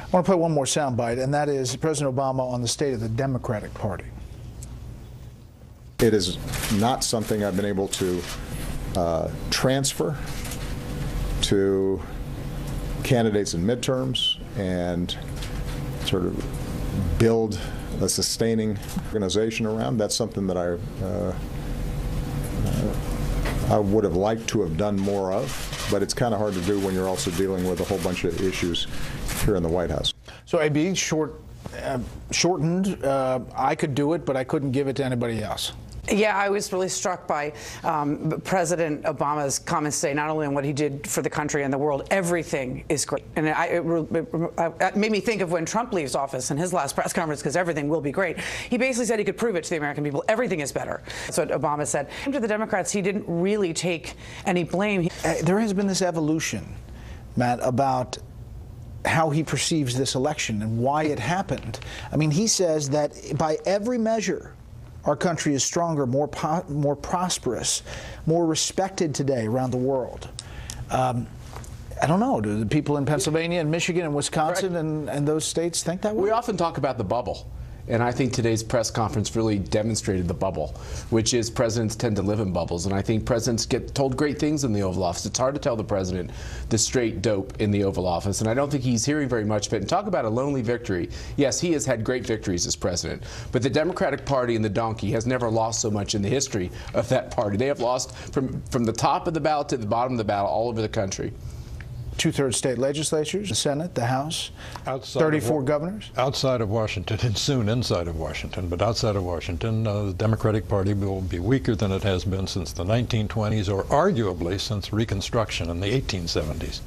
I want to play one more soundbite, and that is President Obama on the state of the Democratic Party. It is not something I've been able to transfer to candidates in midterms and sort of build a sustaining organization around. That's something that I would have liked to have done more of, but it's kind of hard to do when you're also dealing with a whole bunch of issues here in the White House. So AB, shortened, I could do it, but I couldn't give it to anybody else. Yeah, I was really struck by President Obama's comments today, not only on what he did for the country and the world. Everything is great. And it made me think of when Trump leaves office in his last press conference, because everything will be great. He basically said he could prove it to the American people. Everything is better. That's what Obama said. To the Democrats, he didn't really take any blame. There has been this evolution, Matt, about how he perceives this election and why it happened. I mean, he says that by every measure, our country is stronger, more prosperous, more respected today around the world. I don't know. Do the people in Pennsylvania and Michigan and Wisconsin and those states think that way? We often talk about the bubble. And I think today's press conference really demonstrated the bubble, which is presidents tend to live in bubbles. And I think presidents get told great things in the Oval Office. It's hard to tell the president the straight dope in the Oval Office. And I don't think he's hearing very much of it. And talk about a lonely victory. Yes, he has had great victories as president. But the Democratic Party and the donkey has never lost so much in the history of that party. They have lost from the top of the ballot to the bottom of the ballot all over the country. Two-thirds state legislatures, the Senate, the House, 34 governors? Outside of Washington, and soon inside of Washington, but outside of Washington, the Democratic Party will be weaker than it has been since the 1920s, or arguably since Reconstruction in the 1870s.